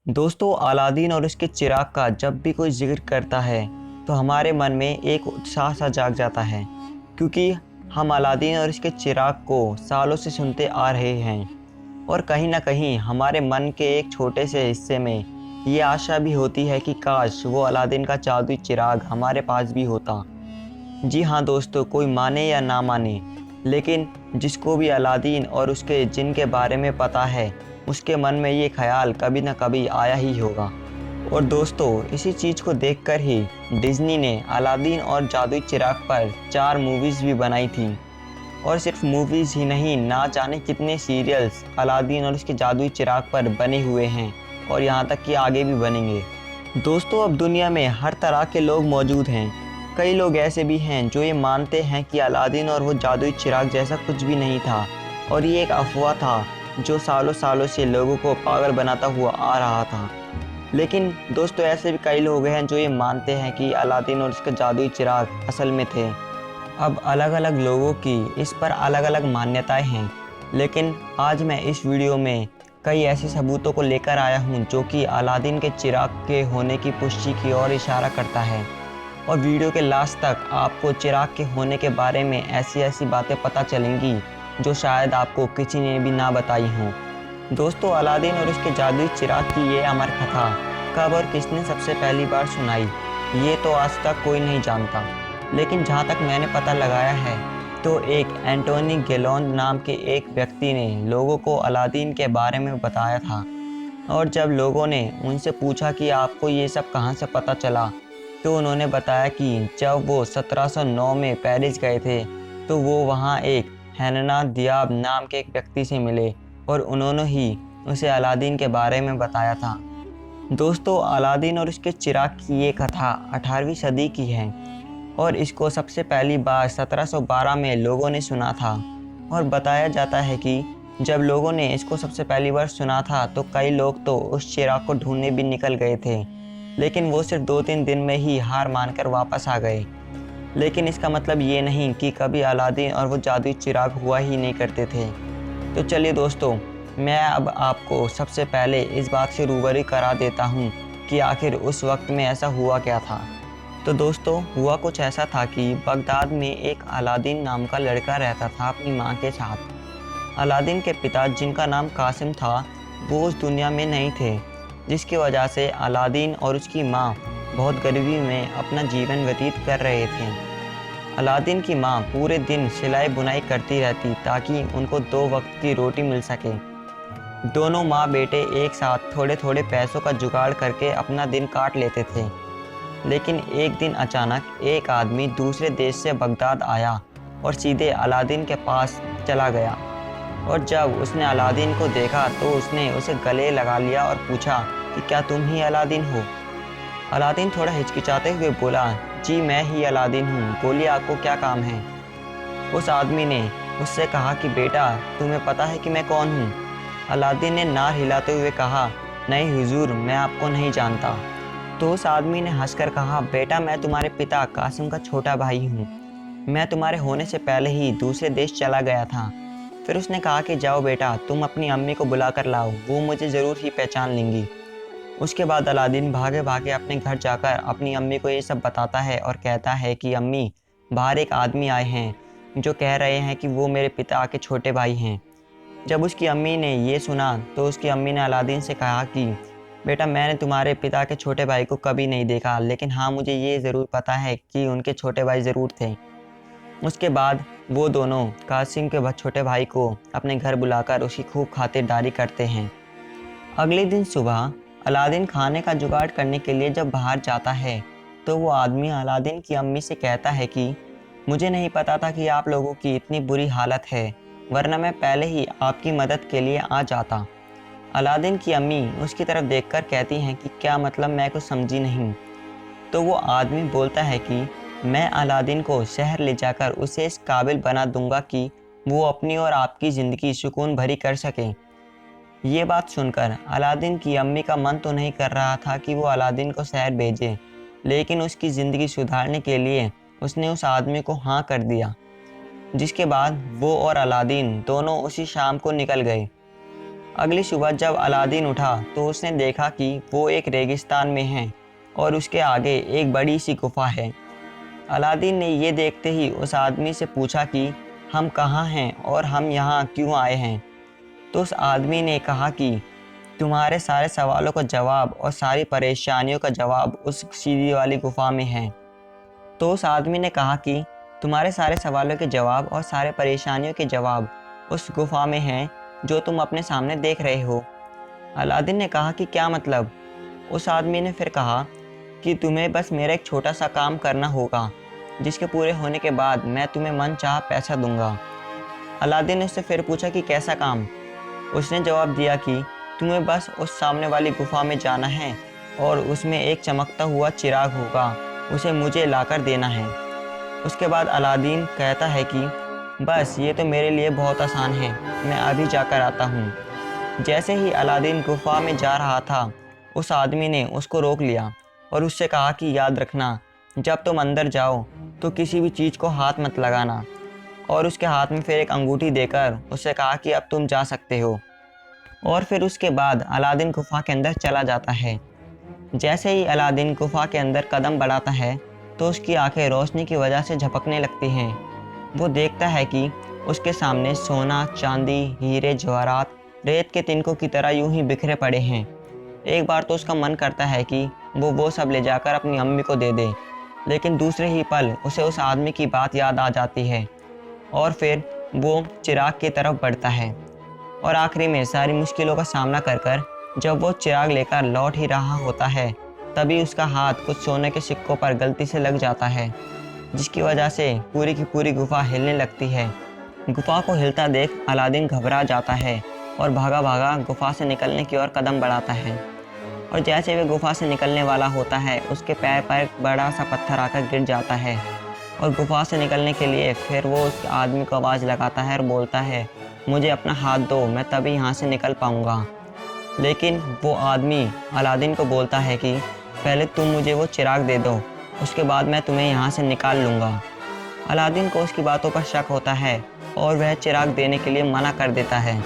दोस्तों, अलादीन और उसके चिराग का जब भी कोई जिक्र करता है तो हमारे मन में एक उत्साह सा जाग जाता है, क्योंकि हम अलादीन और इसके चिराग को सालों से सुनते आ रहे हैं। और कहीं ना कहीं हमारे मन के एक छोटे से हिस्से में ये आशा भी होती है कि काश वो अलादीन का जादुई चिराग हमारे पास भी होता। जी हाँ दोस्तों, कोई माने या ना माने, लेकिन जिसको भी अलादीन और उसके जिन के बारे में पता है, उसके मन में ये ख्याल कभी ना कभी आया ही होगा। और दोस्तों, इसी चीज़ को देखकर ही डिज्नी ने अलादीन और जादुई चिराग पर 4 मूवीज़ भी बनाई थी। और सिर्फ मूवीज़ ही नहीं, ना जाने कितने सीरियल्स अलादीन और उसके जादुई चिराग पर बने हुए हैं, और यहाँ तक कि आगे भी बनेंगे। दोस्तों, अब दुनिया में हर तरह के लोग मौजूद हैं। कई लोग ऐसे भी हैं जो ये मानते हैं कि अलादीन और वो जादुई चिराग जैसा कुछ भी नहीं था, और ये एक अफवाह था जो सालों सालों से लोगों को पागल बनाता हुआ आ रहा था। लेकिन दोस्तों, ऐसे भी कई लोग हैं जो ये मानते हैं कि अलादीन और उसके जादुई चिराग असल में थे। अब अलग अलग लोगों की इस पर अलग अलग मान्यताएं हैं, लेकिन आज मैं इस वीडियो में कई ऐसे सबूतों को लेकर आया हूं जो कि अलादीन के चिराग के होने की पुष्टि की ओर इशारा करता है। और वीडियो के लास्ट तक आपको चिराग के होने के बारे में ऐसी ऐसी बातें पता चलेंगी जो शायद आपको किसी ने भी ना बताई हों। दोस्तों, अलादीन और उसके जादुई चिराग की ये अमर कथा कब और किसने सबसे पहली बार सुनाई, ये तो आज तक कोई नहीं जानता। लेकिन जहाँ तक मैंने पता लगाया है तो एक एंटोनी गेलोन नाम के एक व्यक्ति ने लोगों को अलादीन के बारे में बताया था। और जब लोगों ने उनसे पूछा कि आपको ये सब कहाँ से पता चला, तो उन्होंने बताया कि जब वो 1709 में पेरिस गए थे तो वो वहाँ एक हैनना दियाब नाम के एक व्यक्ति से मिले, और उन्होंने ही उसे अलादीन के बारे में बताया था। दोस्तों, अलादीन और उसके चिराग की ये कथा 18वीं सदी की है, और इसको सबसे पहली बार 1712 में लोगों ने सुना था। और बताया जाता है कि जब लोगों ने इसको सबसे पहली बार सुना था तो कई लोग तो उस चिराग को ढूंढने भी निकल गए थे, लेकिन वो सिर्फ 2-3 दिन में ही हार मानकर वापस आ गए। लेकिन इसका मतलब ये नहीं कि कभी अलादीन और वो जादुई चिराग हुआ ही नहीं करते थे। तो चलिए दोस्तों, मैं अब आपको सबसे पहले इस बात से रूबरू करा देता हूँ कि आखिर उस वक्त में ऐसा हुआ क्या था। तो दोस्तों, हुआ कुछ ऐसा था कि बगदाद में एक अलादीन नाम का लड़का रहता था अपनी माँ के साथ। अलादीन के पिता, जिनका नाम कासिम था, वो उस दुनिया में नहीं थे, जिसकी वजह से अलादीन और उसकी माँ बहुत गरीबी में अपना जीवन व्यतीत कर रहे थे। अलादीन की माँ पूरे दिन सिलाई बुनाई करती रहती ताकि उनको 2 वक्त की रोटी मिल सके। दोनों माँ बेटे एक साथ थोड़े थोड़े पैसों का जुगाड़ करके अपना दिन काट लेते थे। लेकिन एक दिन अचानक एक आदमी दूसरे देश से बगदाद आया और सीधे अलादीन के पास चला गया। और जब उसने अलादीन को देखा तो उसने उसे गले लगा लिया और पूछा कि क्या तुम ही अलादीन हो। अलादीन थोड़ा हिचकिचाते हुए बोला, जी मैं ही अलादीन हूँ, बोलिए आपको क्या काम है। उस आदमी ने उससे कहा कि बेटा, तुम्हें पता है कि मैं कौन हूँ। अलादीन ने नार हिलाते हुए कहा, नहीं हुजूर, मैं आपको नहीं जानता। तो उस आदमी ने हंसकर कहा, बेटा मैं तुम्हारे पिता कासिम का छोटा भाई हूँ। मैं तुम्हारे होने से पहले ही दूसरे देश चला गया था। फिर उसने कहा कि जाओ बेटा, तुम अपनी अम्मी को बुला कर लाओ, वो मुझे ज़रूर ही पहचान लेंगी। उसके बाद अलादीन भागे भागे अपने घर जाकर अपनी अम्मी को ये सब बताता है और कहता है कि अम्मी, बाहर एक आदमी आए हैं जो कह रहे हैं कि वो मेरे पिता के छोटे भाई हैं। जब उसकी अम्मी ने ये सुना तो उसकी अम्मी ने अलादीन से कहा कि बेटा, मैंने तुम्हारे पिता के छोटे भाई को कभी नहीं देखा, लेकिन हाँ, मुझे ये ज़रूर पता है कि उनके छोटे भाई ज़रूर थे। उसके बाद वो दोनों कासिम के छोटे भाई को अपने घर बुलाकर उसकी खूब खातिरदारी करते हैं। अगले दिन सुबह अलादीन खाने का जुगाड़ करने के लिए जब बाहर जाता है तो वो आदमी अलादीन की अम्मी से कहता है कि मुझे नहीं पता था कि आप लोगों की इतनी बुरी हालत है, वरना मैं पहले ही आपकी मदद के लिए आ जाता। अलादीन की अम्मी उसकी तरफ देखकर कहती हैं कि क्या मतलब, मैं कुछ समझी नहीं। तो वो आदमी बोलता है कि मैं अलादीन को शहर ले जाकर उसे इस काबिल बना दूंगा कि वो अपनी और आपकी ज़िंदगी सुकून भरी कर सके। ये बात सुनकर अलादीन की अम्मी का मन तो नहीं कर रहा था कि वो अलादीन को शहर भेजे, लेकिन उसकी ज़िंदगी सुधारने के लिए उसने उस आदमी को हाँ कर दिया। जिसके बाद वो और अलादीन दोनों उसी शाम को निकल गए। अगली सुबह जब अलादीन उठा तो उसने देखा कि वो एक रेगिस्तान में है और उसके आगे एक बड़ी सी गुफा है। अलादीन ने ये देखते ही उस आदमी से पूछा कि हम कहाँ हैं और हम यहाँ क्यों आए हैं। तो उस आदमी ने कहा कि तुम्हारे सारे सवालों का जवाब और सारी परेशानियों का जवाब उस सीधी वाली गुफा में है। तो उस आदमी ने कहा कि तुम्हारे सारे सवालों के जवाब और सारे परेशानियों के जवाब उस गुफा में हैं जो तुम अपने सामने देख रहे हो। अलादीन ने कहा कि क्या मतलब? उस आदमी ने फिर कहा कि तुम्हें बस मेरा एक छोटा सा काम करना होगा, जिसके पूरे होने के बाद मैं तुम्हें मनचाहा पैसा दूंगा। अलादीन ने उससे फिर पूछा कि कैसा काम? उसने जवाब दिया कि तुम्हें बस उस सामने वाली गुफा में जाना है और उसमें एक चमकता हुआ चिराग होगा, उसे मुझे लाकर देना है। उसके बाद अलादीन कहता है कि बस ये तो मेरे लिए बहुत आसान है, मैं अभी जाकर आता हूँ। जैसे ही अलादीन गुफा में जा रहा था, उस आदमी ने उसको रोक लिया और उससे कहा कि याद रखना, जब तुम अंदर जाओ तो किसी भी चीज़ को हाथ मत लगाना। और उसके हाथ में फिर एक अंगूठी देकर उससे कहा कि अब तुम जा सकते हो। और फिर उसके बाद अलादीन गुफा के अंदर चला जाता है। जैसे ही अलादीन गुफा के अंदर कदम बढ़ाता है तो उसकी आंखें रोशनी की वजह से झपकने लगती हैं। वो देखता है कि उसके सामने सोना, चांदी, हीरे, जवाहरात रेत के तिनकों की तरह यूं ही बिखरे पड़े हैं। एक बार तो उसका मन करता है कि वो सब ले जाकर अपनी अम्मी को दे दे, लेकिन दूसरे ही पल उसे उस आदमी की बात याद आ जाती है और फिर वो चिराग की तरफ बढ़ता है। और आखिरी में सारी मुश्किलों का सामना कर कर जब वो चिराग लेकर लौट ही रहा होता है, तभी उसका हाथ कुछ सोने के सिक्कों पर गलती से लग जाता है, जिसकी वजह से पूरी की पूरी गुफा हिलने लगती है। गुफा को हिलता देख अलादीन घबरा जाता है और भागा भागा गुफा से निकलने की ओर कदम बढ़ाता है। और जैसे वे गुफा से निकलने वाला होता है, उसके पैर पर एक बड़ा सा पत्थर आकर गिर जाता है। और गुफा से निकलने के लिए फिर वो उस आदमी को आवाज़ लगाता है और बोलता है, मुझे अपना हाथ दो, मैं तभी यहाँ से निकल पाऊँगा। लेकिन वो आदमी अलादीन को बोलता है कि पहले तुम मुझे वो चिराग दे दो, उसके बाद मैं तुम्हें यहाँ से निकाल लूँगा। अलादीन को उसकी बातों पर शक होता है और वह चिराग देने के लिए मना कर देता है।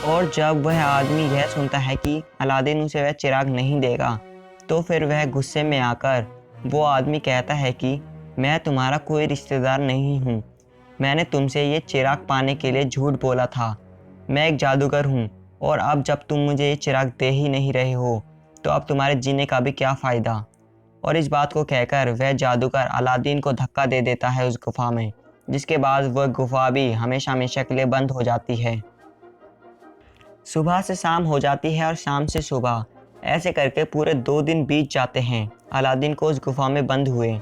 और जब वह आदमी यह सुनता है कि अलादीन उसे वह चिराग नहीं देगा, तो फिर वह गुस्से में आकर वो आदमी कहता है कि मैं तुम्हारा कोई रिश्तेदार नहीं हूँ, मैंने तुमसे ये चिराग पाने के लिए झूठ बोला था, मैं एक जादूगर हूँ और अब जब तुम मुझे ये चिराग दे ही नहीं रहे हो तो अब तुम्हारे जीने का भी क्या फ़ायदा। और इस बात को कहकर वह जादूगर अलादीन को धक्का दे देता है उस गुफा में, जिसके बाद वह गुफा भी हमेशा हमेशा के लिए बंद हो जाती है। सुबह से शाम हो जाती है और शाम से सुबह, ऐसे करके पूरे 2 दिन बीत जाते हैं अलादीन को उस गुफा में बंद हुए।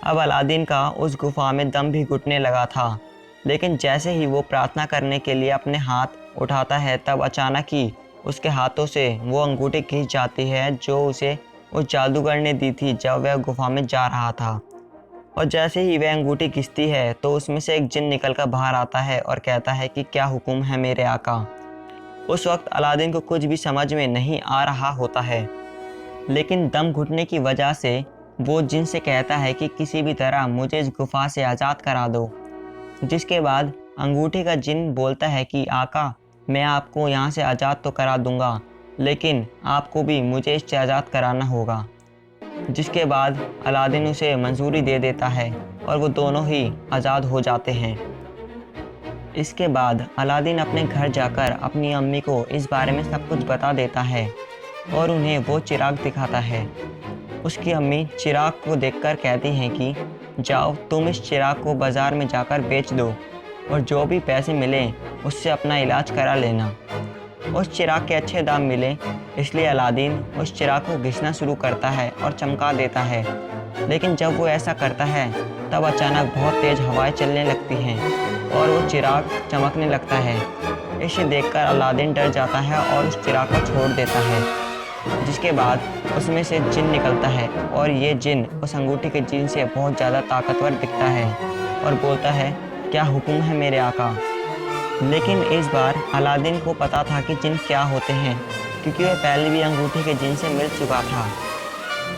अब अलादीन का उस गुफा में दम भी घुटने लगा था, लेकिन जैसे ही वो प्रार्थना करने के लिए अपने हाथ उठाता है, तब अचानक ही उसके हाथों से वो अंगूठी खींच जाती है जो उसे उस जादूगर ने दी थी जब वह गुफा में जा रहा था। और जैसे ही वह अंगूठी खींचती है तो उसमें से एक जिन निकलकर बाहर आता है और कहता है कि क्या हुक्म है मेरे आका। उस वक्त अलादीन को कुछ भी समझ में नहीं आ रहा होता है, लेकिन दम घुटने की वजह से वो जिन से कहता है कि किसी भी तरह मुझे इस गुफा से आज़ाद करा दो। जिसके बाद अंगूठी का जिन बोलता है कि आका, मैं आपको यहाँ से आज़ाद तो करा दूंगा, लेकिन आपको भी मुझे इससे आज़ाद कराना होगा। जिसके बाद अलादीन उसे मंजूरी दे देता है और वो दोनों ही आज़ाद हो जाते हैं। इसके बाद अलादीन अपने घर जाकर अपनी अम्मी को इस बारे में सब कुछ बता देता है और उन्हें वो चिराग दिखाता है। उसकी अम्मी चिराग को देखकर कहती हैं कि जाओ तुम इस चिराग को बाज़ार में जाकर बेच दो और जो भी पैसे मिले उससे अपना इलाज करा लेना। उस चिराग के अच्छे दाम मिले, इसलिए अलादीन उस चिराग को घिसना शुरू करता है और चमका देता है। लेकिन जब वो ऐसा करता है तब अचानक बहुत तेज़ हवाएं चलने लगती हैं और वो चिराग चमकने लगता है। इसे देखकर अलादीन डर जाता है और उस चिराग को छोड़ देता है। जिसके बाद उसमें से जिन निकलता है और ये जिन उस अंगूठी के जिन से बहुत ज़्यादा ताकतवर दिखता है और बोलता है, क्या हुक्म है मेरे आका। लेकिन इस बार अलादीन को पता था कि जिन क्या होते हैं, क्योंकि वह पहले भी अंगूठी के जिन से मिल चुका था।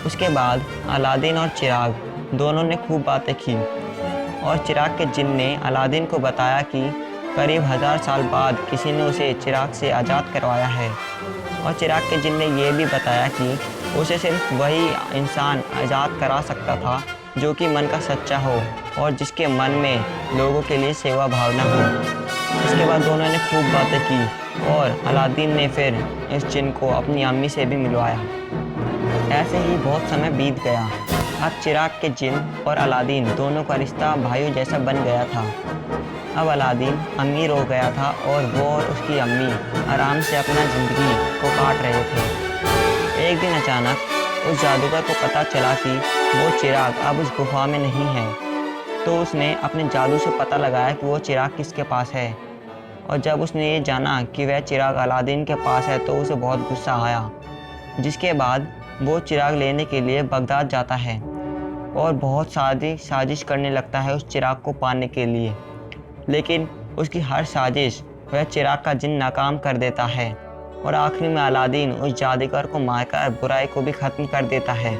उसके बाद अलादीन और चिराग दोनों ने खूब बातें की और चिराग के जिन ने अलादीन को बताया कि करीब 1000 साल बाद किसी ने उसे चिराग से आज़ाद करवाया है। और चिराग के जिन ने यह भी बताया कि उसे सिर्फ वही इंसान आज़ाद करा सकता था जो कि मन का सच्चा हो और जिसके मन में लोगों के लिए सेवा भावना हो। इसके बाद दोनों ने खूब बातें की और अलादीन ने फिर इस जिन को अपनी अम्मी से भी मिलवाया। ऐसे ही बहुत समय बीत गया। अब चिराग के जिन और अलादीन दोनों का रिश्ता भाइयों जैसा बन गया था। अब अलादीन अमीर हो गया था और वो और उसकी अम्मी आराम से अपना ज़िंदगी को काट रहे थे। एक दिन अचानक उस जादूगर को पता चला कि वो चिराग अब उस गुफा में नहीं है। तो उसने अपने जादू से पता लगाया कि वो चिराग किसके पास है। और जब उसने ये जाना कि वह चिराग अलादीन के पास है तो उसे बहुत गुस्सा आया, जिसके बाद वो चिराग लेने के लिए बगदाद जाता है और बहुत सारी साजिश करने लगता है उस चिराग को पाने के लिए। लेकिन उसकी हर साजिश वह चिराग का जिन नाकाम कर देता है और आखिर में अलादीन उस जादूगर को मारकर बुराई को भी ख़त्म कर देता है।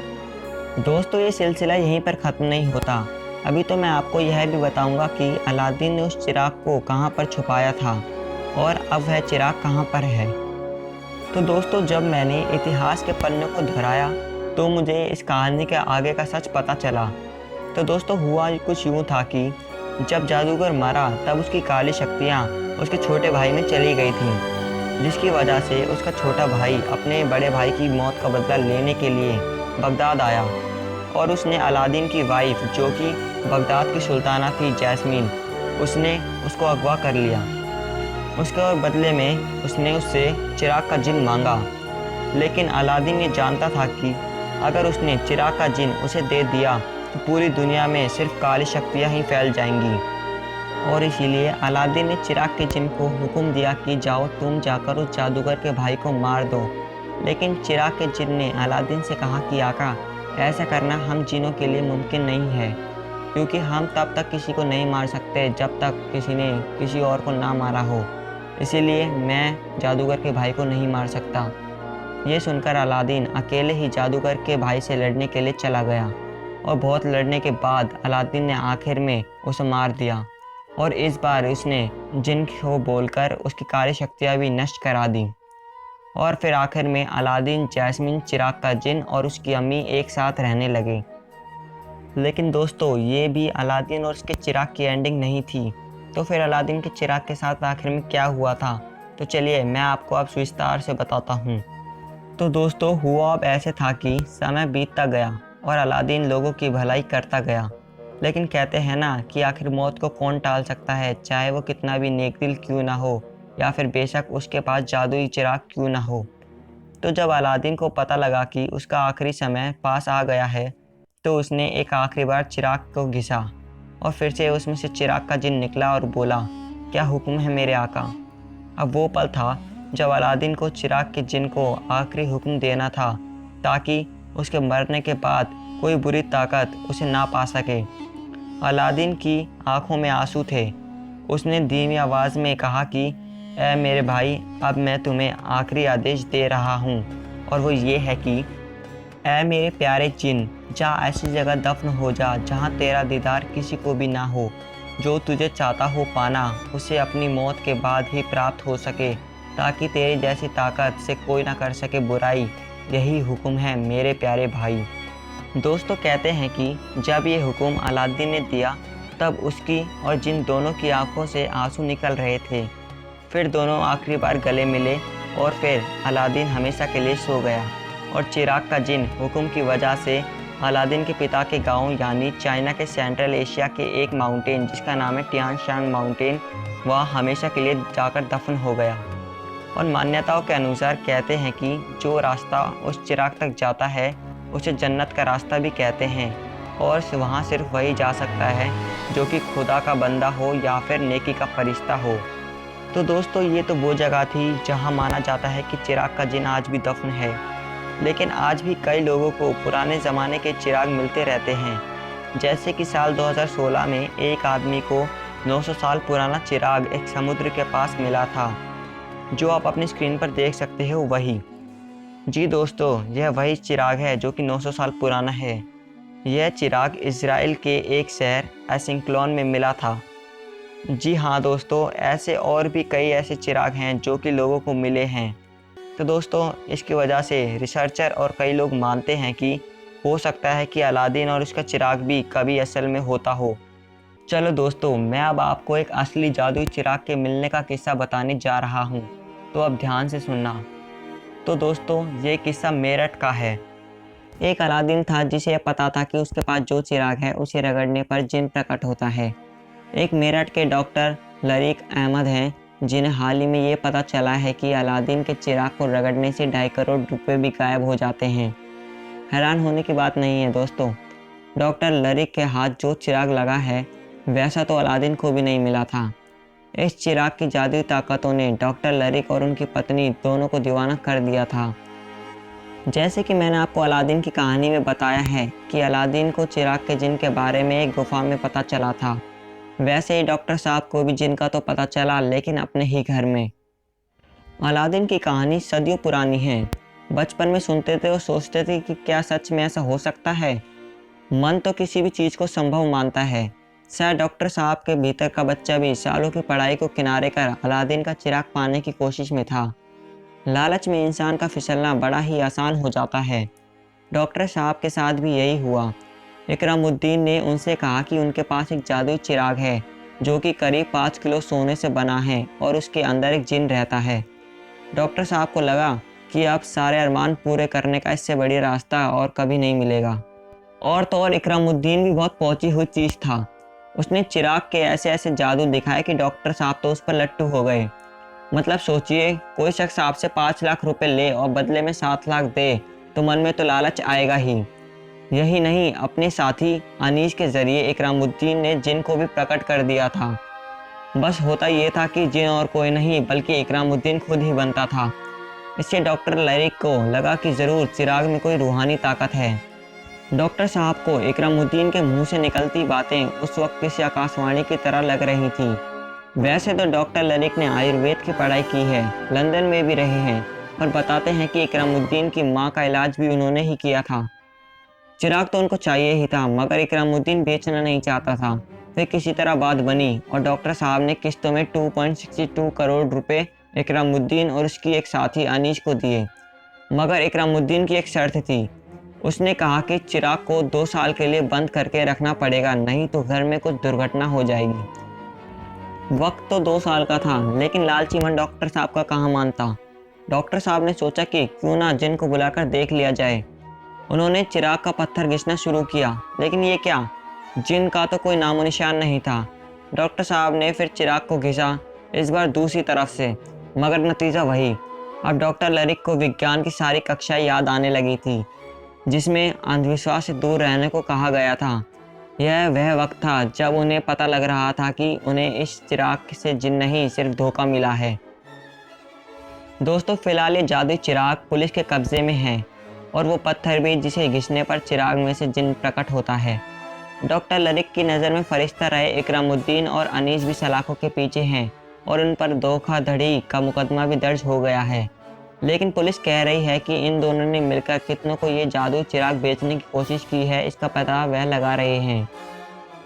दोस्तों, ये सिलसिला यहीं पर ख़त्म नहीं होता। अभी तो मैं आपको यह भी बताऊंगा कि अलादीन ने उस चिराग को कहाँ पर छुपाया था और अब वह चिराग कहाँ पर है। तो दोस्तों, जब मैंने इतिहास के पन्नों को दोहराया तो मुझे इस कहानी के आगे का सच पता चला। तो दोस्तों, हुआ कुछ यूँ था कि जब जादूगर मरा तब उसकी काली शक्तियाँ उसके छोटे भाई में चली गई थीं, जिसकी वजह से उसका छोटा भाई अपने बड़े भाई की मौत का बदला लेने के लिए बगदाद आया। और उसने अलादीन की वाइफ, जो कि बगदाद की सुल्ताना थी जैस्मीन, उसने उसको अगवा कर लिया। उसके बदले में उसने उससे चिराग का जिन मांगा। लेकिन अलादीन ये जानता था कि अगर उसने चिराग का जिन उसे दे दिया तो पूरी दुनिया में सिर्फ काली शक्तियाँ ही फैल जाएंगी। और इसीलिए अलादीन ने चिराग के जिन को हुक्म दिया कि जाओ तुम जाकर उस जादूगर के भाई को मार दो। लेकिन चिराग के जिन ने अलादीन से कहा कि आका, ऐसा करना हम जिनों के लिए मुमकिन नहीं है, क्योंकि हम तब तक किसी को नहीं मार सकते जब तक किसी ने किसी और को ना मारा हो। इसीलिए मैं जादूगर के भाई को नहीं मार सकता। ये सुनकर अलादीन अकेले ही जादूगर के भाई से लड़ने के लिए चला गया और बहुत लड़ने के बाद अलादीन ने आखिर में उसे मार दिया। और इस बार उसने जिन को बोलकर उसकी काली शक्तियाँ भी नष्ट करा दी। और फिर आखिर में अलादीन, जैस्मीन, चिराग का जिन और उसकी अम्मी एक साथ रहने लगे। लेकिन दोस्तों, ये भी अलादीन और उसके चिराग की एंडिंग नहीं थी। तो फिर अलादीन के चिराग के साथ आखिर में क्या हुआ था, तो चलिए मैं आपको अब विस्तार से बताता हूँ। तो दोस्तों, हुआ अब ऐसे था कि समय बीतता गया और अलादीन लोगों की भलाई करता गया। लेकिन कहते हैं ना कि आखिर मौत को कौन टाल सकता है, चाहे वो कितना भी नेक दिल क्यों ना हो या फिर बेशक उसके पास जादुई चिराग क्यों ना हो। तो जब अलादीन को पता लगा कि उसका आखिरी समय पास आ गया है, तो उसने एक आखिरी बार चिराग को घिसा और फिर से उसमें से चिराग का जिन निकला और बोला, क्या हुक्म है मेरे आका। अब वो पल था जब अलादीन को चिराग के जिन को आखिरी हुक्म देना था, ताकि उसके मरने के बाद कोई बुरी ताकत उसे ना पा सके। अलादीन की आंखों में आंसू थे। उसने धीमी आवाज़ में कहा कि ऐ मेरे भाई, अब मैं तुम्हें आखिरी आदेश दे रहा हूँ, और वो ये है कि ऐ मेरे प्यारे जिन, जा ऐसी जगह दफन हो जा जहाँ तेरा दीदार किसी को भी ना हो। जो तुझे चाहता हो पाना उसे अपनी मौत के बाद ही प्राप्त हो सके, ताकि तेरी जैसी ताकत से कोई ना कर सके बुराई। यही हुक्म है मेरे प्यारे भाई। दोस्तों, कहते हैं कि जब ये हुक्म अलादीन ने दिया तब उसकी और जिन दोनों की आंखों से आंसू निकल रहे थे। फिर दोनों आखिरी बार गले मिले और फिर अलादीन हमेशा के लिए सो गया। और चिराग का जिन हुक्म की वजह से अलादीन के पिता के गांव यानी चाइना के सेंट्रल एशिया के एक माउंटेन जिसका नाम है टियान शांग माउंटेन, वह हमेशा के लिए जाकर दफन हो गया। और मान्यताओं के अनुसार कहते हैं कि जो रास्ता उस चिराग तक जाता है उसे जन्नत का रास्ता भी कहते हैं, और वहाँ सिर्फ वही जा सकता है जो कि खुदा का बंदा हो या फिर नेकी का फरिश्ता हो। तो दोस्तों, ये तो वो जगह थी जहाँ माना जाता है कि चिराग का जिन आज भी दफन है। लेकिन आज भी कई लोगों को पुराने ज़माने के चिराग मिलते रहते हैं। जैसे कि साल 2016 में एक आदमी को 900 साल पुराना चिराग एक समुद्र के पास मिला था, जो आप अपनी स्क्रीन पर देख सकते हो वही। जी दोस्तों, यह वही चिराग है जो कि 900 साल पुराना है। यह चिराग इज़राइल के एक शहर एसिंक्लोन में मिला था। जी हाँ दोस्तों, ऐसे और भी कई ऐसे चिराग हैं जो कि लोगों को मिले हैं। तो दोस्तों, इसकी वजह से रिसर्चर और कई लोग मानते हैं कि हो सकता है कि अलादीन और उसका चिराग भी कभी असल में होता हो। चलो दोस्तों, मैं अब आपको एक असली जादुई चिराग के मिलने का किस्सा बताने जा रहा हूँ, तो अब ध्यान से सुनना। तो दोस्तों, ये किस्सा मेरठ का है। एक अलादीन था जिसे पता था कि उसके पास जो चिराग है उसे रगड़ने पर जिन प्रकट होता है। एक मेरठ के डॉक्टर लरीक अहमद हैं, जिन्हें हाल ही में ये पता चला है कि अलादीन के चिराग को रगड़ने से 2.5 करोड़ रुपए भी गायब हो जाते हैं। हैरान होने की बात नहीं है दोस्तों, डॉक्टर लरीक के हाथ जो चिराग लगा है वैसा तो अलादीन को भी नहीं मिला था। इस चिराग की जादुई ताकतों ने डॉक्टर लरीक और उनकी पत्नी दोनों को दीवाना कर दिया था। जैसे कि मैंने आपको अलादीन की कहानी में बताया है कि अलादीन को चिराग के जिन के बारे में एक गुफा में पता चला था, वैसे ही डॉक्टर साहब को भी जिन का तो पता चला, लेकिन अपने ही घर में। अलादीन की कहानी सदियों पुरानी है। बचपन में सुनते थे और सोचते थे कि क्या सच में ऐसा हो सकता है। मन तो किसी भी चीज़ को संभव मानता है। शायद डॉक्टर साहब के भीतर का बच्चा भी सालों की पढ़ाई को किनारे कर अलादीन का चिराग पाने की कोशिश में था। लालच में इंसान का फिसलना बड़ा ही आसान हो जाता है। डॉक्टर साहब के साथ भी यही हुआ। इकरामुद्दीन ने उनसे कहा कि उनके पास एक जादुई चिराग है जो कि करीब 5 किलो सोने से बना है और उसके अंदर एक जिन रहता है। डॉक्टर साहब को लगा कि अब सारे अरमान पूरे करने का इससे बड़ी रास्ता और कभी नहीं मिलेगा। और तो और इकरामुद्दीन भी बहुत पहुंची हुई चीज़ था। उसने चिराग के ऐसे ऐसे जादू दिखाए कि डॉक्टर साहब तो उस पर लट्टू हो गए। मतलब सोचिए, कोई शख्स आपसे 5 लाख रुपए ले और बदले में 7 लाख दे तो मन में तो लालच आएगा ही। यही नहीं, अपने साथी अनीस के जरिए इकरामुद्दीन ने जिन को भी प्रकट कर दिया था। बस होता ये था कि जिन और कोई नहीं बल्कि इकरामुद्दीन खुद ही बनता था। इससे डॉक्टर लरीक को लगा कि ज़रूर चिराग में कोई रूहानी ताकत है। डॉक्टर साहब को इकरामुद्दीन के मुंह से निकलती बातें उस वक्त किसी आकाशवाणी की तरह लग रही थी। वैसे तो डॉक्टर लरीक ने आयुर्वेद की पढ़ाई की है, लंदन में भी रहे हैं, और बताते हैं कि इकरामुद्दीन की माँ का इलाज भी उन्होंने ही किया था। चिराग तो उनको चाहिए ही था, मगर इकरामुद्दीन बेचना नहीं चाहता था। फिर किसी तरह बात बनी और डॉक्टर साहब ने किस्तों में 2.62 करोड़ रुपए इकरामुद्दीन और उसकी एक साथी अनीश को दिए। मगर इकरामुद्दीन की एक शर्त थी। उसने कहा कि चिराग को 2 साल के लिए बंद करके रखना पड़ेगा, नहीं तो घर में कुछ दुर्घटना हो जाएगी। वक्त तो 2 साल का था, लेकिन लालची मन डॉक्टर साहब का कहाँ मानता। डॉक्टर साहब ने सोचा कि क्यों ना जिन को बुलाकर देख लिया जाए। उन्होंने चिराग का पत्थर घिसना शुरू किया, लेकिन ये क्या, जिन का तो कोई नामो निशान नहीं था। डॉक्टर साहब ने फिर चिराग को घिसा, इस बार दूसरी तरफ से, मगर नतीजा वही। अब डॉक्टर लरीक को विज्ञान की सारी कक्षाएं याद आने लगी थी, जिसमें अंधविश्वास से दूर रहने को कहा गया था। यह वह वक्त था जब उन्हें पता लग रहा था कि उन्हें इस चिराग से जिन नहीं सिर्फ धोखा मिला है। दोस्तों, फिलहाल ये जादुई चिराग पुलिस के कब्जे में है, और वो पत्थर भी जिसे घिसने पर चिराग में से जिन प्रकट होता है। डॉक्टर लरीक की नज़र में फरिश्ता रहे इकरामुद्दीन और अनीस भी सलाखों के पीछे हैं, और उन पर धोखाधड़ी का मुकदमा भी दर्ज हो गया है। लेकिन पुलिस कह रही है कि इन दोनों ने मिलकर कितनों को ये जादू चिराग बेचने की कोशिश की है, इसका पता वह लगा रहे हैं।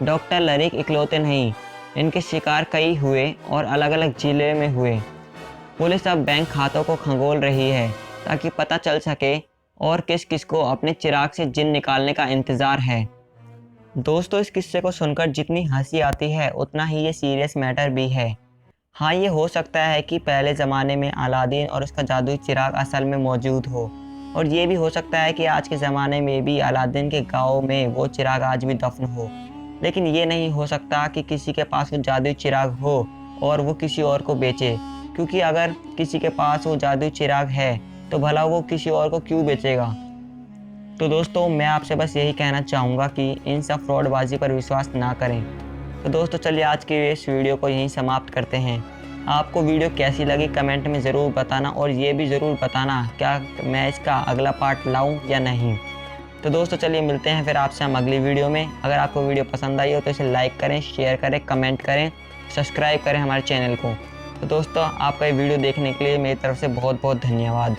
डॉक्टर लरीक इकलौते नहीं, इनके शिकार कई हुए और अलग अलग जिले में हुए। पुलिस अब बैंक खातों को खंगोल रही है ताकि पता चल सके और किस किस को अपने चिराग से जिन निकालने का इंतज़ार है। दोस्तों, इस किस्से को सुनकर जितनी हंसी आती है उतना ही ये सीरियस मैटर भी है। हाँ, ये हो सकता है कि पहले ज़माने में अलादीन और उसका जादुई चिराग असल में मौजूद हो, और ये भी हो सकता है कि आज के ज़माने में भी अलादीन के गाँव में वो चिराग आज भी दफन हो। लेकिन ये नहीं हो सकता कि किसी के पास वो जादुई चिराग हो और वो किसी और को बेचे, क्योंकि अगर किसी के पास वो जादुई चिराग है तो भला वो किसी और को क्यों बेचेगा। तो दोस्तों, मैं आपसे बस यही कहना चाहूँगा कि इन सब फ्रॉडबाजी पर विश्वास ना करें। तो दोस्तों, चलिए आज के इस वीडियो को यहीं समाप्त करते हैं। आपको वीडियो कैसी लगी कमेंट में ज़रूर बताना, और ये भी ज़रूर बताना क्या मैं इसका अगला पार्ट लाऊं या नहीं। तो दोस्तों, चलिए मिलते हैं फिर आपसे हम अगली वीडियो में। अगर आपको वीडियो पसंद आई हो तो इसे लाइक करें, शेयर करें, कमेंट करें, सब्सक्राइब करें हमारे चैनल को। तो दोस्तों, आपका ये वीडियो देखने के लिए मेरी तरफ से बहुत बहुत धन्यवाद।